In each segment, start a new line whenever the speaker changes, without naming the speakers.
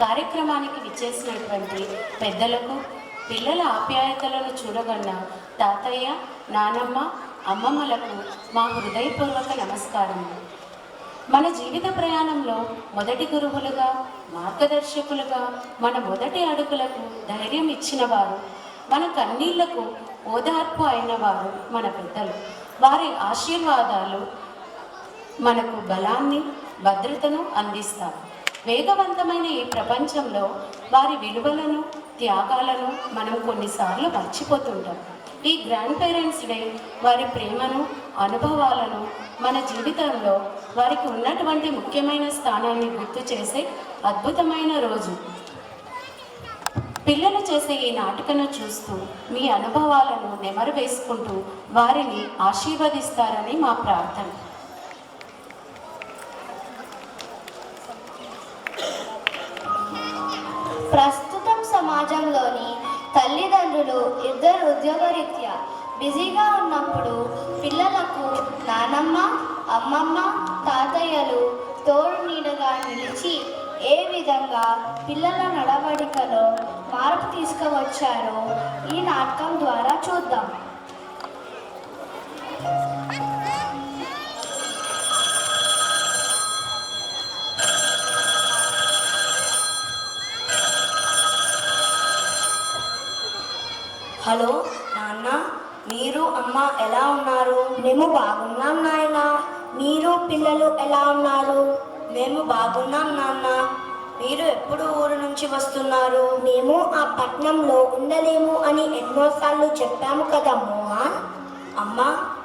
కార్యక్రమానికి విచ్చేసినటువంటి పెద్దలకు, పిల్లల ఆప్యాయతలను చూడగన్న తాతయ్య, నానమ్మ, అమ్మమ్మలకు మా హృదయపూర్వక నమస్కారములు. మన జీవిత ప్రయాణంలో మొదటి గురువులుగా, మార్గదర్శకులుగా, మన మొదటి అడుగులకు ధైర్యం ఇచ్చిన వారు, మన కన్నీళ్లకు ఓదార్పు అయిన వారు మన పెద్దలు. వారి ఆశీర్వాదాలు మనకు బలాన్ని, భద్రతను అందిస్తారు. వేగవంతమైన ఈ ప్రపంచంలో వారి విలువలను, త్యాగాలను మనం కొన్నిసార్లు మర్చిపోతుంటాం. ఈ గ్రాండ్ పేరెంట్స్ డే వారి ప్రేమను, అనుభవాలను, మన జీవితంలో వారికి ఉన్నటువంటి ముఖ్యమైన స్థానాన్ని గుర్తు చేసే అద్భుతమైన రోజు. పిల్లలు చేసే ఈ నాటకను చూస్తూ మీ అనుభవాలను నెమరు వేసుకుంటూ వారిని ఆశీర్వదిస్తారని మా ప్రార్థన.
ప్రస్తుతం సమాజంలోని తల్లిదండ్రులు ఇద్దరు ఉద్యోగరీత్యా బిజీగా ఉన్నప్పుడు పిల్లలకు నానమ్మ, అమ్మమ్మ, తాతయ్యలు తోడు నీడగా నిలిచి ఏ విధంగా పిల్లల నడవడికలో మార్పు తీసుకువచ్చారో ఈ నాటకం ద్వారా చూద్దాం.
హలో నాన్న, మీరు అమ్మ ఎలా ఉన్నారు? మేము బాగున్నాం నాయన. మీరు పిల్లలు ఎలా ఉన్నారు? మేము బాగున్నాం నాన్న. మీరు ఎప్పుడు ఊరు నుంచి వస్తున్నారు? మేము ఆ పట్నంలో ఉండలేము అని ఎన్నోసార్లు చెప్పాము కదా మోహన్. అమ్మ,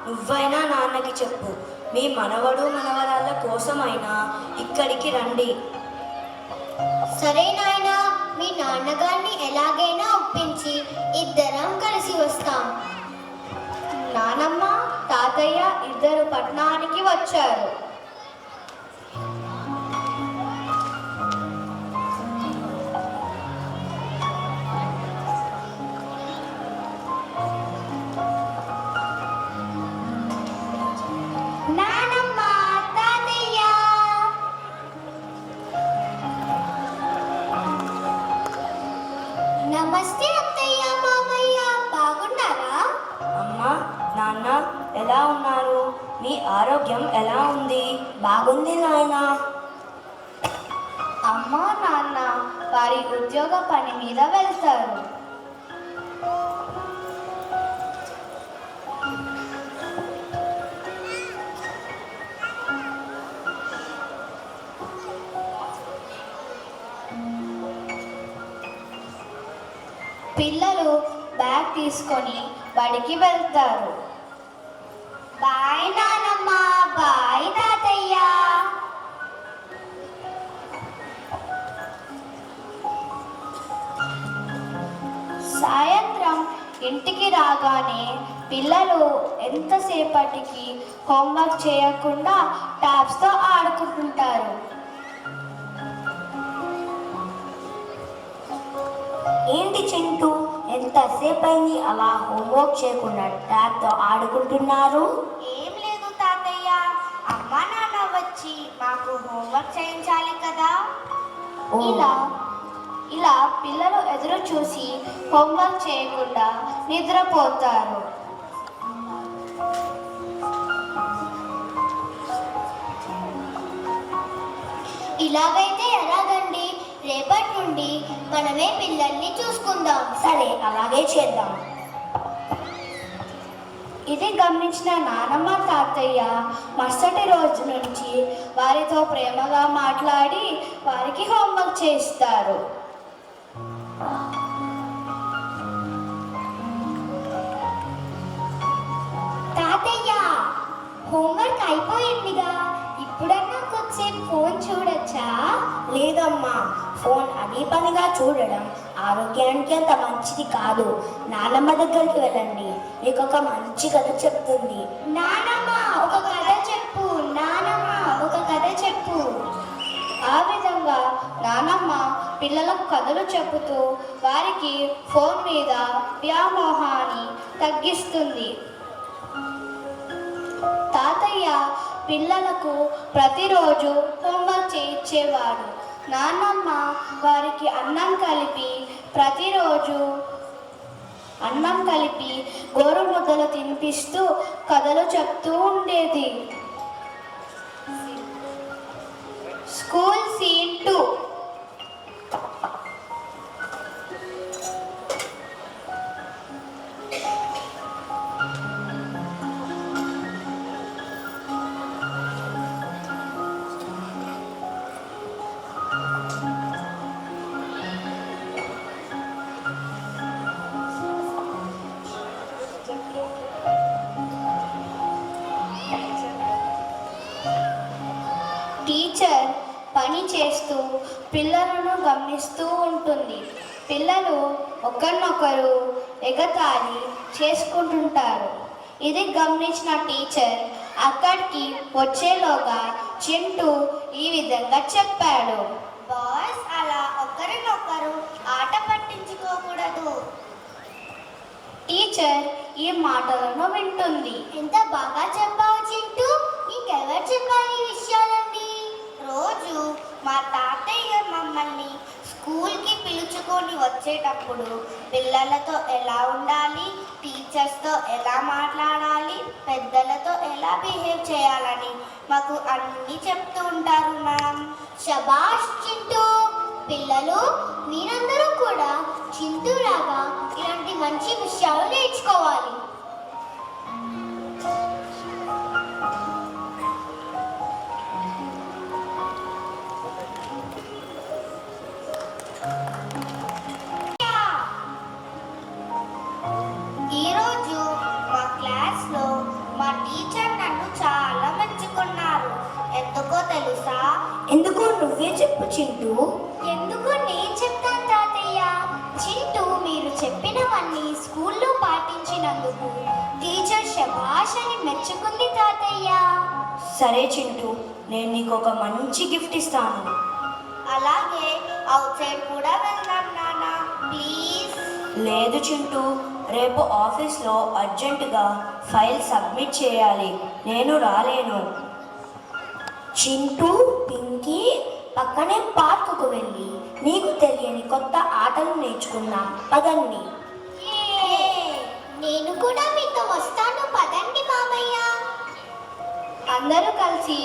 నువ్వైనా నాన్నకి చెప్పు, మీ మనవడు మనవరాళ్ళ కోసమైనా ఇక్కడికి రండి.
సరే నాయనా, మీ నాన్నగారిని ఎలాగైనా ఒప్పించి ఇద్దరం కలిసి వస్తాం. నానమ్మ, తాతయ్య ఇద్దరు పట్టణానికి వచ్చారు. నానమ్మ, తాతయ్య, నమస్తే అత్తయ్య, మామయ్య, బాగున్నారా?
అమ్మ, నాన్న ఎలా ఉన్నారు? మీ ఆరోగ్యం ఎలా ఉంది? బాగుంది నాయన.
అమ్మ, నాన్న వారి ఉద్యోగ పని మీద వెళ్తారు. పిల్లలు బ్యాగ్ తీసుకొని బడికి వెళ్తారు. బాయ్ నానమ్మ, బాయ్ తాతయ్య. సాయంత్రం ఇంటికి రాగానే పిల్లలు ఎంతసేపటికి హోంవర్క్ చేయకుండా ట్యాబ్స్తో ఆడుకుంటుంటారు.
ఏంటి చింటూ, ఎంతసేపు అయింది అలా హోంవర్క్ చేయకుండా ట్యాబ్తో ఆడుకుంటున్నారు?
ఏం లేదు తాతయ్య, అమ్మ నాన్న వచ్చి మాకు హోంవర్క్ చేయించాలి కదా. ఇలా పిల్లలు ఎదురు చూసి హోంవర్క్ చేయకుండా నిద్రపోతారు. ఇలాగైతే ఎలాగండి? రేపటి నుండి మనమే పిల్లల్ని చూసుకుందాం.
సరే, అలాగే చేద్దాం.
ఇది గమనించిన నానమ్మ, తాతయ్య మరుసటి రోజు నుంచి వారితో ప్రేమగా మాట్లాడి వారికి హోంవర్క్ చేయిస్తారు. తాతయ్య, హోంవర్క్ అయిపోయిందిగా, ఇప్పుడన్నా కొద్దిసేపు ఫోన్ చూడొచ్చా?
లేదమ్మా, ఫోన్ అదే పనిగా చూడడం ఆరోగ్యానికి అంత మంచిది కాదు. నానమ్మ దగ్గరికి వెళ్ళండి, మీకు ఒక మంచి కథ చెప్తుంది.
నానమ్మ ఒక కథ చెప్పు, నానమ్మ ఒక కథ చెప్పు. ఆ విధంగా నానమ్మ పిల్లలకు కథలు చెబుతూ వారికి ఫోన్ మీద వ్యామోహాన్ని తగ్గిస్తుంది. తాతయ్య పిల్లలకు ప్రతిరోజు హోంవర్క్ చేయించేవాడు. నాన్నమ్మ వారికి ప్రతిరోజు అన్నం కలిపి గోరు ముద్దలు తినిపిస్తూ కథలు చెప్తూ ఉండేది. School scene 2. టీచర్ పని చేస్తూ పిల్లలను గమనిస్తూ ఉంటుంది. పిల్లలు ఒకరినొకరు ఎగతాళి చేసుకుంటుంటారు. ఇది గమనించిన టీచర్ అక్కడికి వచ్చేలోగా చింటూ ఈ విధంగా చెప్పాడు. బాయ్స్ అలా ఒకరినొకరు ఆట పట్టించుకోకూడదు. టీచర్ ఈ మాటలను వింటుంది. ఎంత బాగా చెప్పావు చింటూ, ఇంకెవరు చెప్పాలి ఈ విషయాలన్నీ? రోజు మా తాతయ్య మమ్మల్ని స్కూల్కి పిలుచుకొని వచ్చేటప్పుడు పిల్లలతో ఎలా ఉండాలి, టీచర్స్తో ఎలా మాట్లాడాలి, పెద్దలతో ఎలా బిహేవ్ చేయాలని మాకు అన్నీ చెప్తూ ఉంటారు మ్యామ్. శబాష్ చింటూ. పిల్లలు మీరందరూ కూడా చింటూలాగా ఇలాంటి మంచి విషయాలు నేర్చుకోవాలి. ఈరోజు మా క్లాస్లో మా టీచర్ నన్ను చాలా మెచ్చుకున్నారు. ఎందుకో తెలుసా?
ఎందుకో నువ్వే చెప్పు చింటూ.
ఎందుకు నేను చెప్తాను తాతయ్య. చింటూ మీరు చెప్పినవన్నీ స్కూల్లో పాటించినందుకు టీచర్ శభాష్ అని మెచ్చుకుంది తాతయ్య.
సరే చింటూ, నేను నీకు ఒక మంచి గిఫ్ట్ ఇస్తాను.
అలాగే అవుట్ సైడ్ కూడా వెళ్దాం నాన్న, ప్లీజ్.
లేదు చింటూ, రేపు ఆఫీస్లో అర్జెంటుగా ఫైల్ సబ్మిట్ చేయాలి, నేను రాలేను. చింటూ, పింకీ పక్కనే పార్కుకు వెళ్ళి నీకు తెలియని కొత్త ఆటలు నేర్చుకున్నాం, పదండి.
నేను కూడా మీతో వస్తాను, పదండి మామయ్య. అందరూ కలిసి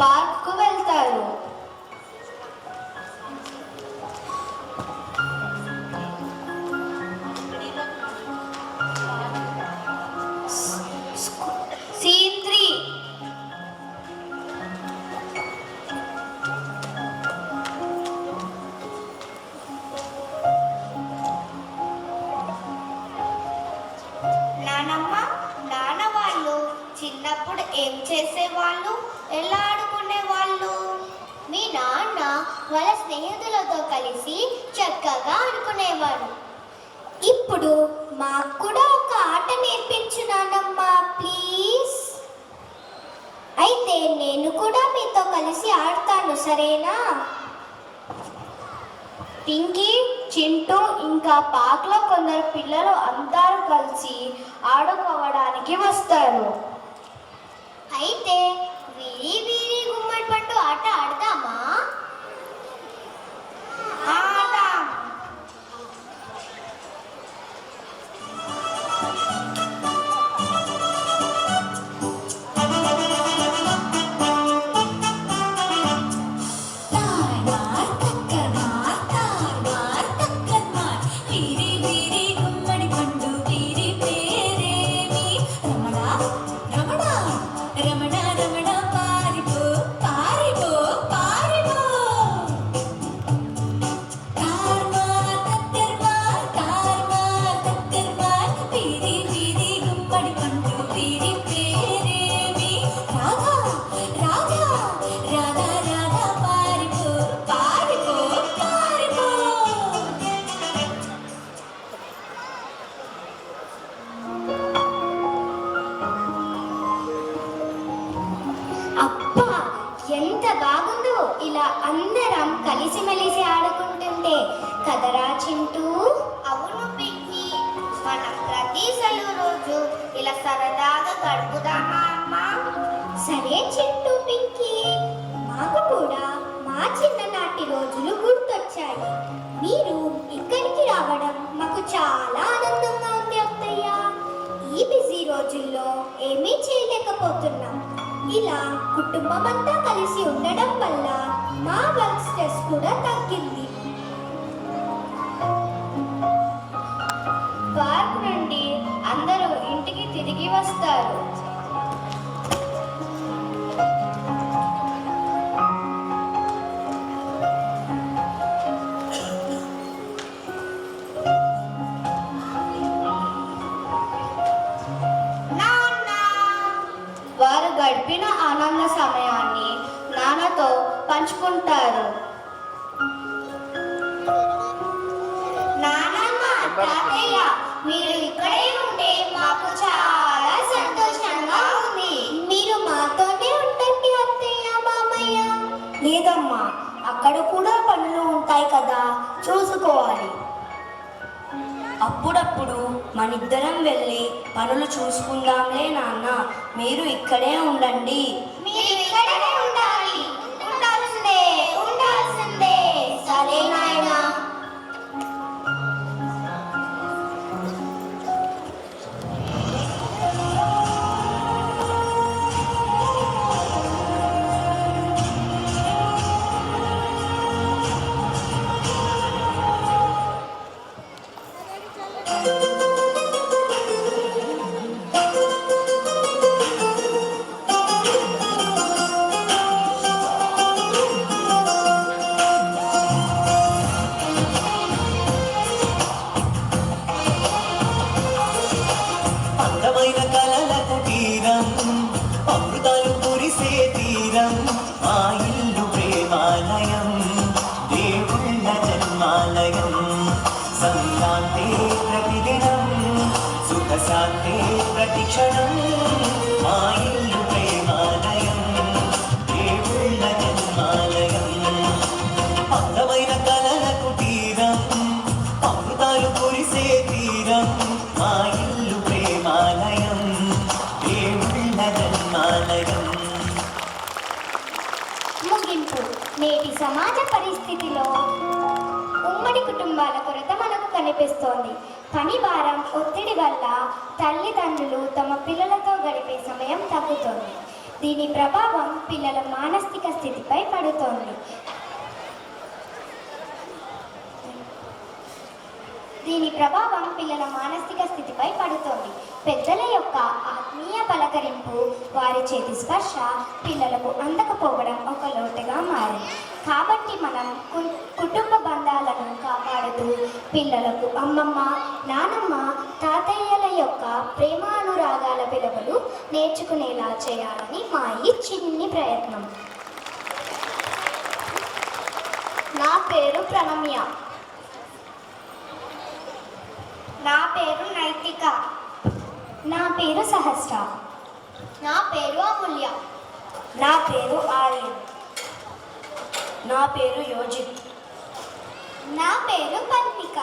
పార్కుకు వెళ్తారు. సీన్ 3. నానమ్మ, నాన్న వాళ్ళు చిన్నప్పుడు ఏం చేసేవాళ్ళు, ఎలా ఆడుకునేవాళ్ళు? మీ నాన్న వాళ్ళ స్నేహితులతో కలిసి చక్కగా ఆడుకునేవారు. ఇప్పుడు మాకు కూడా ఒక ఆట నేర్పించు నానమ్మ, ప్లీజ్. అయితే నేను కూడా మీతో కలిసి ఆడతాను, సరేనా? పింకీ, చింటూ ఇంకా పార్క్లో కొందరు పిల్లలు అందరూ కలిసి ఆడుకోవడానికి వస్తారు. అయితే వీరి వీరి గుమ్మడి పండు ఆట ఆడదామా? ఆడదాం. ఎంత బాగుందో ఇలా అందరం కలిసిమెలిసి ఆడుకుంటుంటే కదరా చింటూ? అవును పింకీ, మనం ప్రతి సెలవు రోజు ఇలా సరదాగా గడుపుదామా అమ్మా? సరే చింటూ, పింకీ, మాకు కూడా మా చిన్ననాటి రోజులు మీరు ఇక్కడికి రావడం మాకు చాలా ఆనందంగా ఉంది అత్తయ్య. ఈ బిజీ రోజుల్లో ఏమీ చేయలేకపోతున్నాం. ఇలా కుటుంబం అంతా కలిసి ఉండడం వల్ల మా వర్క్ స్ట్రెస్ కూడా తగ్గింది. పార్క్ నుండి అందరూ ఇంటికి తిరిగి వస్తారు. వారు గడిపిన ఆనంద సమయాన్ని నాన్నతో పంచుకుంటారు. నానమ్మ, తాతయ్య, మీరు ఇక్కడే ఉంటే మాకు చాలా సంతోషంగా ఉంది. మీరు మాతోనే ఉండండి అత్తయ్య, మామయ్య.
లేదమ్మా, అక్కడ కూడా పనులు ఉంటాయి కదా, చూసుకోవాలి. అప్పుడప్పుడు మనిద్దరం వెళ్ళి పనులు చూసుకుందాంలే నాన్న, మీరు ఇక్కడే ఉండండి.
మీరు ఇక్కడే ఉండాలి. ఉండాల్సిందే, ఉండాల్సిందే. సరే నాయనా.
అందమైన కలలకు తీరం, అమృతాలు కురిసే తీరం, మా ఇల్లు ప్రేమాలయం, దేవుళ్ళ జన్మాలయం. సంక్రాంతి ప్రతిదినం, సుఖశాంతి ప్రతిక్షణం, మా ఇల్లు ప్రేమాలయం, దేవుళ్ళ జన్మాలయం. అందమైన కలలకు తీరం, అమృతాలు కురిసే తీరం, మా ఇల్లు ప్రేమాలయం, దేవుళ్ళ జన్మాలయం.
ముగింపు. నేటి సమాజ పరిస్థితిలో ఉమ్మడి కుటుంబాల కొరత మనకు కనిపిస్తోంది. పని భారం, ఒత్తిడి వల్ల తల్లిదండ్రులు తమ పిల్లలతో గడిపే సమయం తగ్గుతోంది. దీని ప్రభావం పిల్లల మానసిక స్థితిపై పడుతోంది. పెద్దల యొక్క ఆత్మీయ పలకరింపు, వారి చేతి స్పర్శ పిల్లలకు అందకపోవడం ఒక లోటుగా మారింది. కాబట్టి మనం కుటుంబ బంధాలను కాపాడుతూ పిల్లలకు అమ్మమ్మ, నానమ్మ, తాతయ్యల యొక్క ప్రేమానురాగాల విలువలు నేర్చుకునేలా చేయాలని మా ఈ చిన్ని ప్రయత్నం. నా పేరు ప్రణమ్య. నా పేరు నైతిక. నా పేరు సహస్ర. నా పేరు అమూల్య.
నా పేరు ఆర్యన్. నా పేరు యోజిత్.
నా పేరు పర్ణిక.